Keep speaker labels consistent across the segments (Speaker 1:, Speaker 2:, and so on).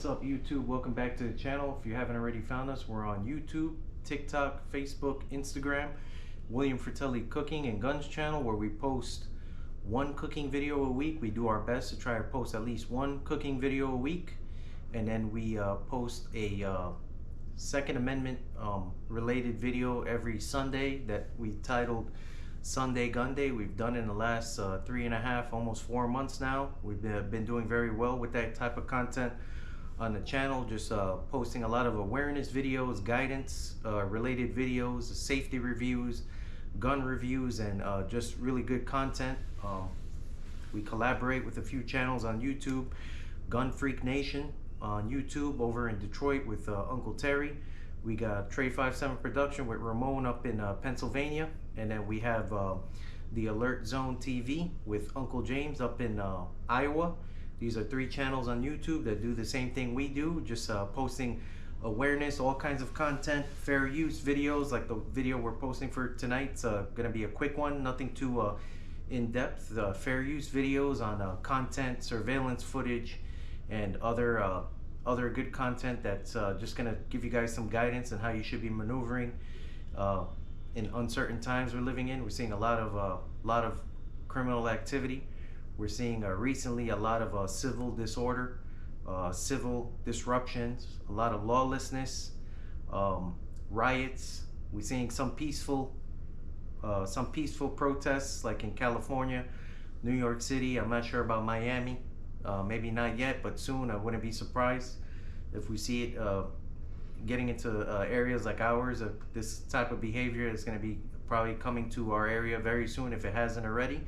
Speaker 1: What's up, YouTube? Welcome back to the channel. If you haven't already found us, we're on YouTube, TikTok, Facebook, Instagram, William Fratelli Cooking and Guns channel, where we post one cooking video a week. We do our best to try to post at least one cooking video a week, and then we post a Second Amendment related video every Sunday that we titled Sunday-Gunday. We've done in the last 3.5, almost 4 months now. We've been doing very well with that type of content on the channel, just posting a lot of awareness videos, guidance related videos, safety reviews, gun reviews, and just really good content. We collaborate with a few channels on YouTube. Gun Freak Nation on YouTube over in Detroit with Uncle Terry. We got Trey 57 Production with Ramon up in Pennsylvania. And then we have the Alert Zone TV with Uncle James up in Iowa. These are 3 channels on YouTube that do the same thing we do, just posting awareness, all kinds of content, fair use videos, like the video we're posting for tonight's gonna be a quick one, nothing too in-depth. Fair use videos on content, surveillance footage, and other good content that's just gonna give you guys some guidance on how you should be maneuvering in uncertain times we're living in. We're seeing a lot of criminal activity. We're seeing recently a lot of civil disorder, civil disruptions, a lot of lawlessness, riots. We're seeing some peaceful protests, like in California, New York City. I'm not sure about Miami. Maybe not yet, but soon. I wouldn't be surprised if we see it getting into areas like ours. This type of behavior is going to be probably coming to our area very soon if it hasn't already.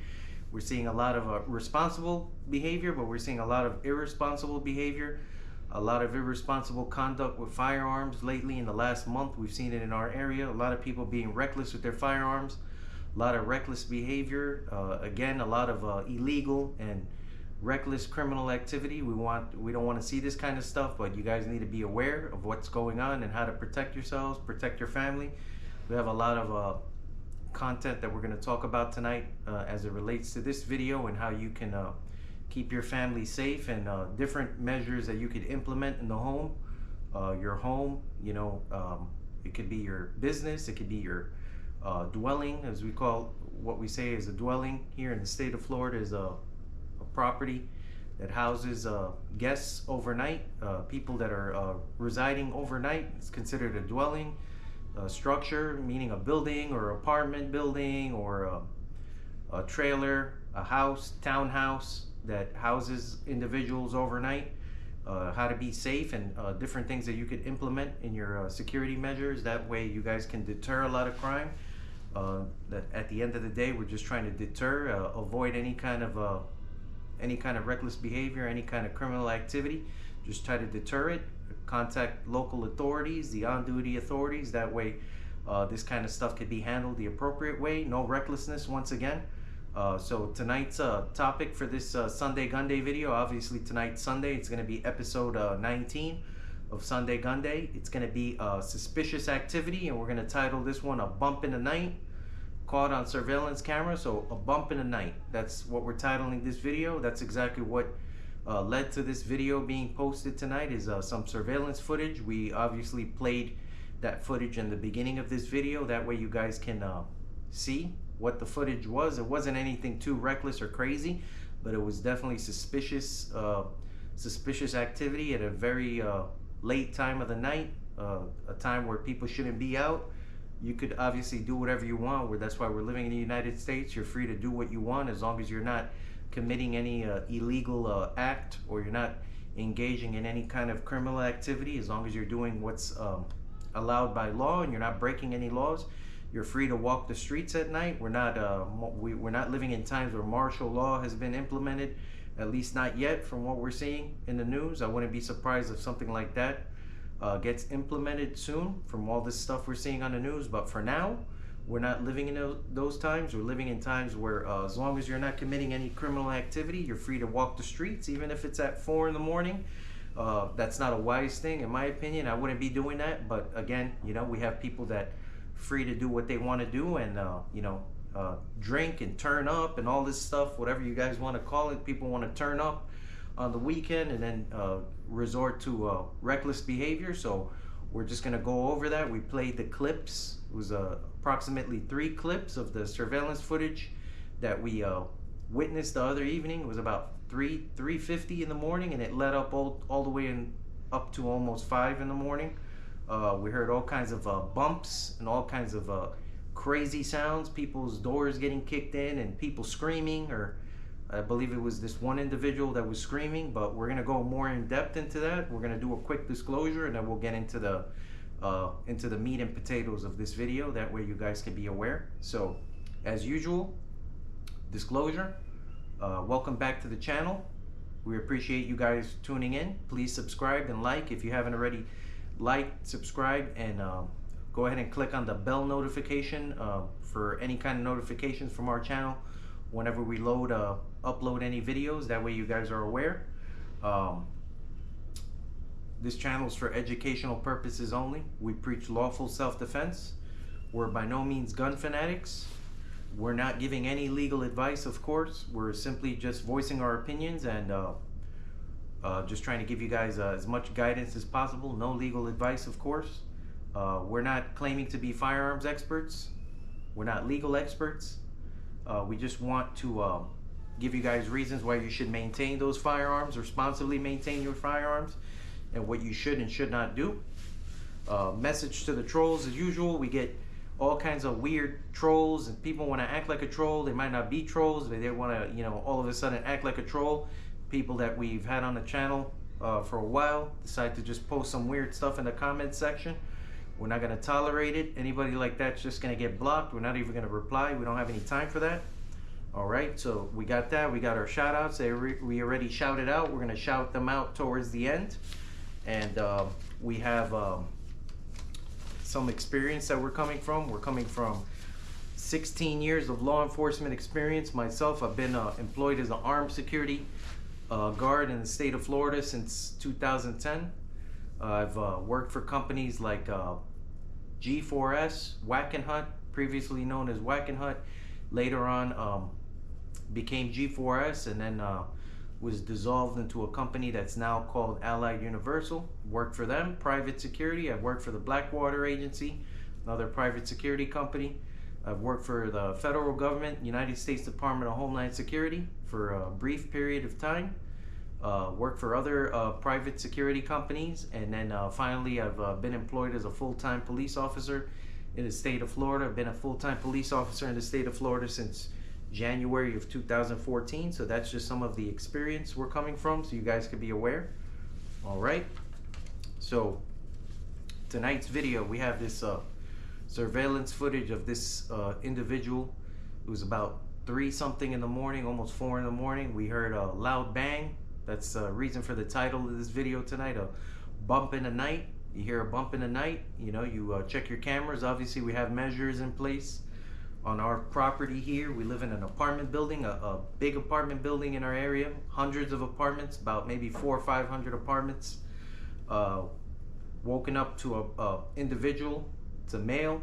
Speaker 1: We're seeing a lot of responsible behavior, but we're seeing a lot of irresponsible behavior, a lot of irresponsible conduct with firearms. Lately, in the last month, we've seen it in our area. A lot of people being reckless with their firearms, a lot of reckless behavior. Again, a lot of illegal and reckless criminal activity. We don't want to see this kind of stuff, but you guys need to be aware of what's going on and how to protect yourselves, protect your family. We have a lot of content that we're going to talk about tonight as it relates to this video, and how you can keep your family safe, and different measures that you could implement in the home. Your home, you know, it could be your business, it could be your dwelling, as we call what we say is a dwelling here in the state of Florida, is a property that houses guests overnight, people that are residing overnight. It's considered a dwelling structure, meaning a building or apartment building, or a trailer, a house, townhouse that houses individuals overnight. How to be safe, and different things that you could implement in your security measures. That way you guys can deter a lot of crime. That at the end of the day, we're just trying to deter, avoid any kind of reckless behavior, any kind of criminal activity. Just try to deter it. Contact local authorities, the on-duty authorities. That way this kind of stuff could be handled the appropriate way. No recklessness, once again. So tonight's topic for this Sunday-Gunday video, obviously tonight's Sunday, it's going to be episode 19 of Sunday-Gunday. It's going to be suspicious activity, and we're going to title this one A Bump in the Night, caught on surveillance camera. So a bump in the night, that's what we're titling this video. That's exactly what led to this video being posted tonight, is some surveillance footage. We obviously played that footage in the beginning of this video. That way you guys can see what the footage was. It wasn't anything too reckless or crazy, but it was definitely suspicious activity at a very late time of the night, a time where people shouldn't be out. You could obviously do whatever you want. That's why we're living in the United States. You're free to do what you want, as long as you're not committing any illegal act, or you're not engaging in any kind of criminal activity. As long as you're doing what's allowed by law and you're not breaking any laws, you're free to walk the streets at night. We're not living in times where martial law has been implemented, at least not yet from what we're seeing in the news. I wouldn't be surprised if something like that gets implemented soon from all this stuff we're seeing on the news. But for now, we're not living in those times. We're living in times where as long as you're not committing any criminal activity, you're free to walk the streets, even if it's at 4 in the morning. That's not a wise thing, in my opinion. I wouldn't be doing that. But again, you know, we have people that free to do what they want to do, and you know, drink and turn up and all this stuff, whatever you guys want to call it. People want to turn up on the weekend and then resort to reckless behavior. So we're just gonna go over that. We played the clips. It was approximately 3 clips of the surveillance footage that we witnessed the other evening. It was about 3:50 in the morning, and it led up all the way up to almost 5 in the morning. We heard all kinds of bumps and all kinds of crazy sounds, people's doors getting kicked in and people screaming, or I believe it was this one individual that was screaming, but we're gonna go more in depth into that. We're gonna do a quick disclosure and then we'll get into the meat and potatoes of this video. That way you guys can be aware. So as usual, disclosure, welcome back to the channel. We appreciate you guys tuning in. Please subscribe and like if you haven't already. Like, subscribe, and go ahead and click on the bell notification for any kind of notifications from our channel whenever we upload any videos. That way you guys are aware. This channel is for educational purposes only. We preach lawful self-defense. We're by no means gun fanatics. We're not giving any legal advice, of course. We're simply just voicing our opinions and just trying to give you guys as much guidance as possible. No legal advice, of course. We're not claiming to be firearms experts. We're not legal experts. We just want to give you guys reasons why you should maintain those firearms, responsibly maintain your firearms, and what you should and should not do. Message to the trolls, as usual. We get all kinds of weird trolls, and people want to act like a troll. They might not be trolls, but they want to, all of a sudden act like a troll. People that we've had on the channel for a while decide to just post some weird stuff in the comment section. We're not going to tolerate it. Anybody like that's just going to get blocked. We're not even going to reply. We don't have any time for that. All right, so we got that. We got our shout outs. We already shouted out. We're going to shout them out towards the end. And we have some experience that we're coming from. We're coming from 16 years of law enforcement experience. Myself, I've been employed as an armed security guard in the state of Florida since 2010. I've worked for companies like G4S, Whack and Hunt, previously known as Whack and Hunt. Later on became G4S, and then was dissolved into a company that's now called Allied Universal. Worked for them, private security. I've worked for the Blackwater Agency, another private security company. I've worked for the federal government, United States Department of Homeland Security, for a brief period of time. Worked for other private security companies, and then finally I've been employed as a full-time police officer in the state of Florida. I've been a full-time police officer in the state of Florida since January of 2014. So that's just some of the experience we're coming from, so you guys can be aware. All right, so tonight's video, we have this surveillance footage of this individual. It was about 3 something in the morning, almost 4 in the morning. We heard a loud bang. That's the reason for the title of this video tonight, a bump in the night. You hear a bump in the night, you check your cameras. Obviously we have measures in place on our property here. We live in an apartment building, a big apartment building in our area, hundreds of apartments, about maybe 400 or 500 apartments. Woken up to a individual. It's a male.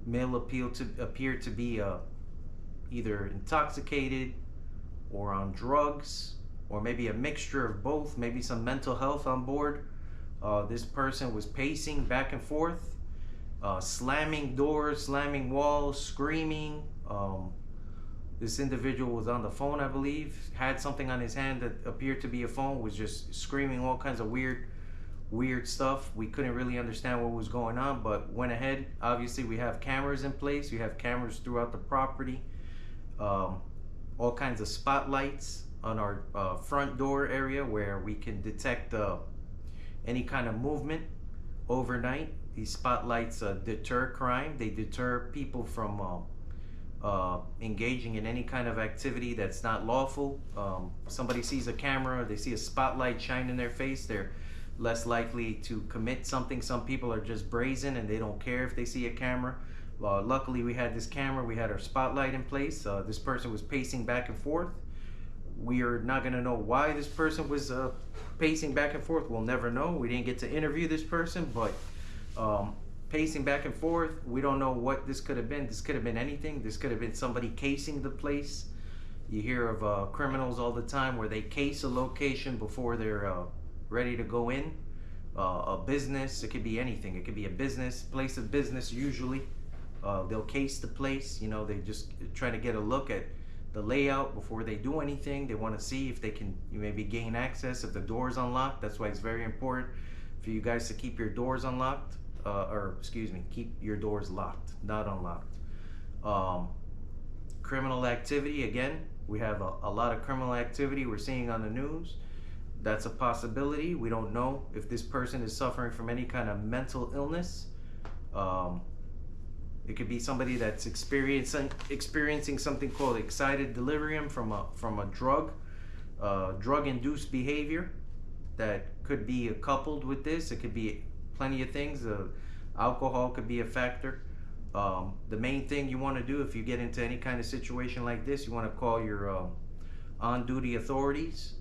Speaker 1: Male appeared to be either intoxicated or on drugs, or maybe a mixture of both, maybe some mental health on board. This person was pacing back and forth, slamming doors, slamming walls, screaming. This individual was on the phone, I believe, had something on his hand that appeared to be a phone, was just screaming all kinds of weird stuff. We couldn't really understand what was going on, but went ahead. Obviously we have cameras in place. We have cameras throughout the property, all kinds of spotlights on our front door area where we can detect any kind of movement overnight. These spotlights deter crime. They deter people from engaging in any kind of activity that's not lawful. Somebody sees a camera, they see a spotlight shine in their face, they're less likely to commit something. Some people are just brazen and they don't care if they see a camera. Luckily we had this camera, we had our spotlight in place. This person was pacing back and forth. We are not going to know why this person was pacing back and forth. We'll never know. We didn't get to interview this person, but pacing back and forth, we don't know what this could have been. This could have been anything. This could have been somebody casing the place. You hear of criminals all the time where they case a location before they're ready to go in. A business, it could be anything. It could be a business, place of business usually. They'll case the place, you know, they just try to get a look at the layout before they do anything. They want to see if they can maybe gain access, if the door is unlocked. That's why it's very important for you guys to keep your doors unlocked, or excuse me, keep your doors locked, not unlocked. Criminal activity, again, we have a lot of criminal activity we're seeing on the news. That's a possibility. We don't know if this person is suffering from any kind of mental illness. It could be somebody that's experiencing something called excited delirium from a drug-induced behavior that could be coupled with this. It could be plenty of things. Alcohol could be a factor. The main thing you want to do if you get into any kind of situation like this, you want to call your on-duty authorities.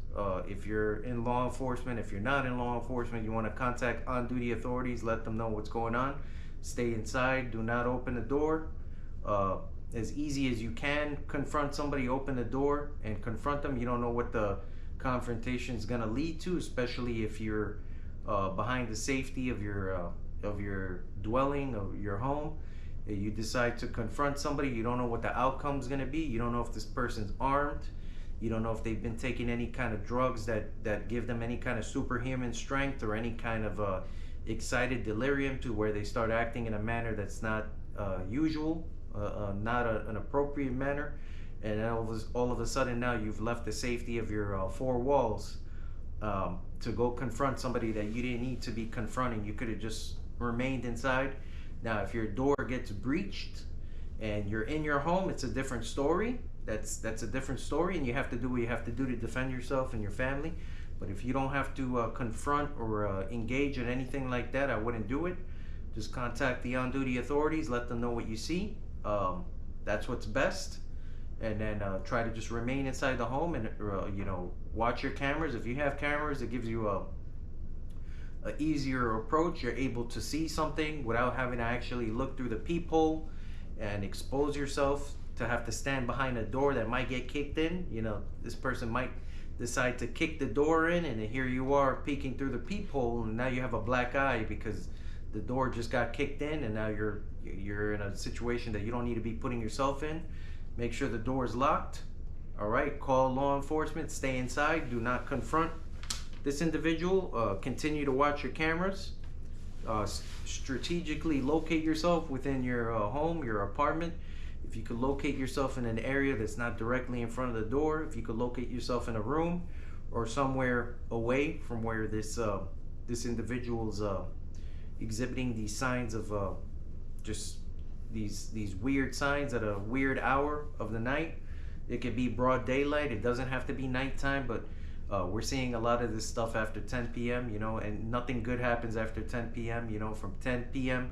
Speaker 1: If you're in law enforcement, if you're not in law enforcement, you want to contact on-duty authorities, let them know what's going on. Stay inside, do not open the door. As easy as you can, confront somebody, open the door and confront them. You don't know what the confrontation is going to lead to, especially if you're behind the safety of your dwelling, of your home. You decide to confront somebody, you don't know what the outcome is going to be. You don't know if this person's armed. You don't know if they've been taking any kind of drugs that give them any kind of superhuman strength or any kind of excited delirium to where they start acting in a manner that's not usual, not an appropriate manner. And all of a sudden now you've left the safety of your four walls to go confront somebody that you didn't need to be confronting. You could have just remained inside. Now, if your door gets breached and you're in your home, it's a different story. That's a different story, and you have to do what you have to do to defend yourself and your family. But if you don't have to confront or engage in anything like that, I wouldn't do it. Just contact the on-duty authorities, let them know what you see. That's what's best. And then try to just remain inside the home and watch your cameras. If you have cameras, it gives you a easier approach. You're able to see something without having to actually look through the peephole and expose yourself to have to stand behind a door that might get kicked in. You know, this person might decide to kick the door in, and here you are peeking through the peephole, and now you have a black eye because the door just got kicked in, and now you're in a situation that you don't need to be putting yourself in. Make sure the door is locked. All right, call law enforcement, stay inside, do not confront this individual. Continue to watch your cameras. Strategically locate yourself within your home, your apartment. If you could locate yourself in an area that's not directly in front of the door, if you could locate yourself in a room or somewhere away from where this individual's exhibiting these signs of just these weird signs at a weird hour of the night. It could be broad daylight. It doesn't have to be nighttime, but we're seeing a lot of this stuff after 10 p.m., and nothing good happens after 10 p.m. From 10 p.m.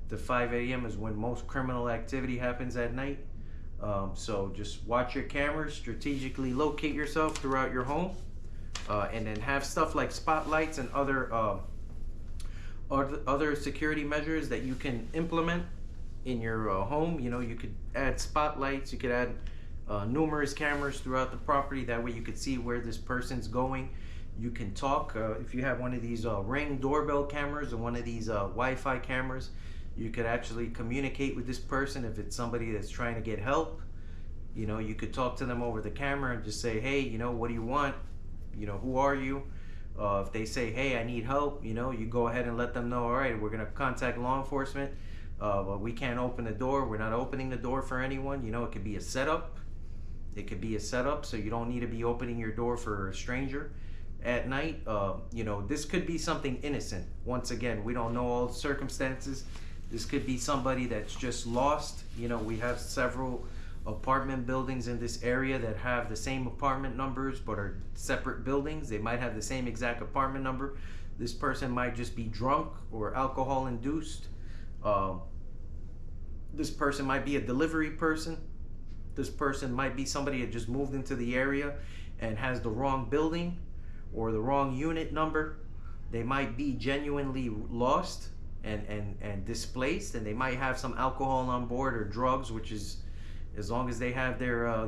Speaker 1: to 5 a.m. is when most criminal activity happens at night. So just watch your cameras, strategically locate yourself throughout your home, and then have stuff like spotlights and other security measures that you can implement in your home. You could add spotlights, you could add numerous cameras throughout the property. That way you could see where this person's going. You can talk. If you have one of these Ring doorbell cameras or one of these Wi-Fi cameras, you could actually communicate with this person. If it's somebody that's trying to get help, you could talk to them over the camera and just say, hey, what do you want? Who are you? If they say, hey, I need help, you go ahead and let them know, all right, we're going to contact law enforcement. But we can't open the door. We're not opening the door for anyone. It could be a setup. It could be a setup, so you don't need to be opening your door for a stranger at night. This could be something innocent. Once again, we don't know all the circumstances. This could be somebody that's just lost. We have several apartment buildings in this area that have the same apartment numbers but are separate buildings. They might have the same exact apartment number. This person might just be drunk or alcohol induced. This person might be a delivery person. This person might be somebody that just moved into the area and has the wrong building or the wrong unit number. They might be genuinely lost and displaced, and they might have some alcohol on board or drugs, which is As long as they have their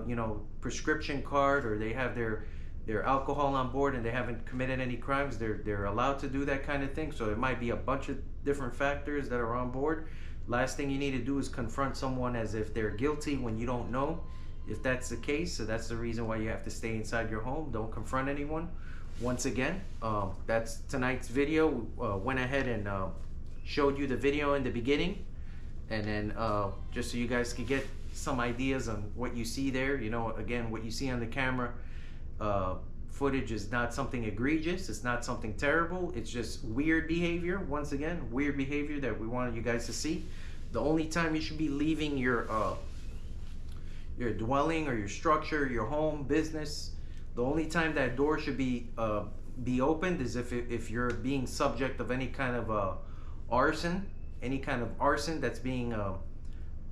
Speaker 1: prescription card, or they have their alcohol on board, and they haven't committed any crimes, they're allowed to do that kind of thing. So it might be a bunch of different factors that are on board. Last thing you need to do is confront someone as if they're guilty when you don't know if that's the case. So that's the reason why you have to stay inside your home. Don't confront anyone. Once again, that's tonight's video. Went ahead and showed you the video in the beginning, and then just so you guys could get some ideas on what you see there. Again, what you see on the camera footage is not something egregious. It's not something terrible. It's just weird behavior. Once again, weird behavior that we wanted you guys to see. The only time you should be leaving your dwelling or your structure, your home, business, the only time that door should be opened is if you're being subject of any kind of arson, that's being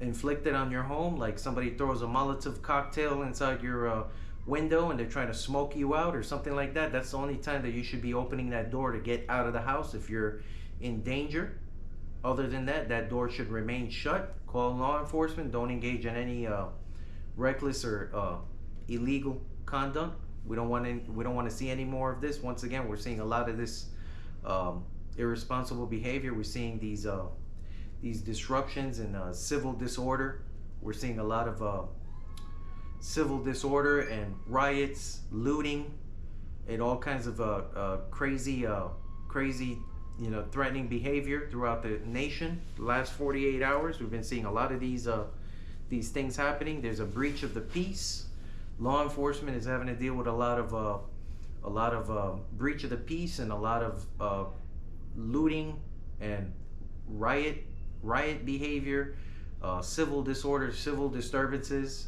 Speaker 1: inflicted on your home, like somebody throws a Molotov cocktail inside your window and they're trying to smoke you out or something like that. That's the only time that you should be opening that door to get out of the house if you're in danger. Other than that, that door should remain shut. Call law enforcement. Don't engage in any reckless or illegal conduct. We don't want to see any more of this. Once again, we're seeing a lot of this irresponsible behavior. We're seeing these disruptions and civil disorder. We're seeing a lot of civil disorder and riots, looting, and all kinds of crazy, threatening behavior throughout the nation. The last 48 hours, we've been seeing a lot of these things happening. There's a breach of the peace. Law enforcement is having to deal with a lot of breach of the peace and a lot of looting and riot behavior, civil disorder, civil disturbances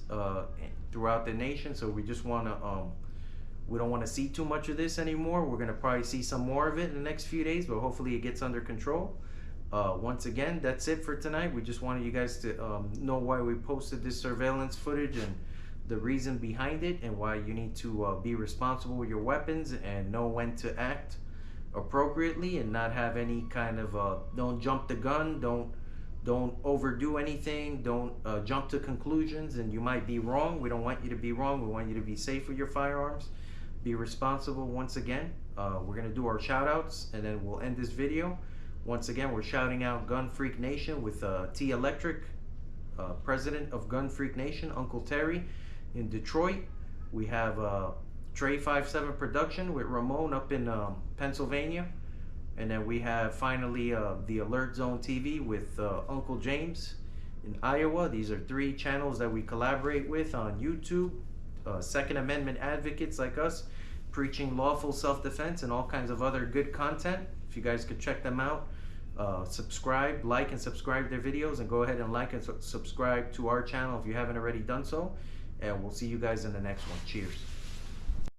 Speaker 1: throughout the nation. So we just want to we don't want to see too much of this anymore. We're going to probably see some more of it in the next few days, but hopefully it gets under control. Once again, that's it for tonight. We just wanted you guys to know why we posted this surveillance footage and the reason behind it, and why you need to be responsible with your weapons and know when to act appropriately and not have any kind of don't jump the gun, don't overdo anything, don't jump to conclusions, and you might be wrong. We don't want you to be wrong. We want you to be safe with your firearms. Be responsible. Once again, we're going to do our shout outs and then we'll end this video. Once again, we're shouting out Gun Freak Nation with T Electric, president of Gun Freak Nation, Uncle Terry in Detroit. We have Trey 57 Production with Ramon up in Pennsylvania. And then we have finally the Alert Zone TV with Uncle James in Iowa. These are 3 channels that we collaborate with on YouTube. Second Amendment advocates like us, preaching lawful self-defense and all kinds of other good content. If you guys could check them out, subscribe, like and subscribe their videos, and go ahead and like and subscribe to our channel if you haven't already done so. And we'll see you guys in the next one. Cheers.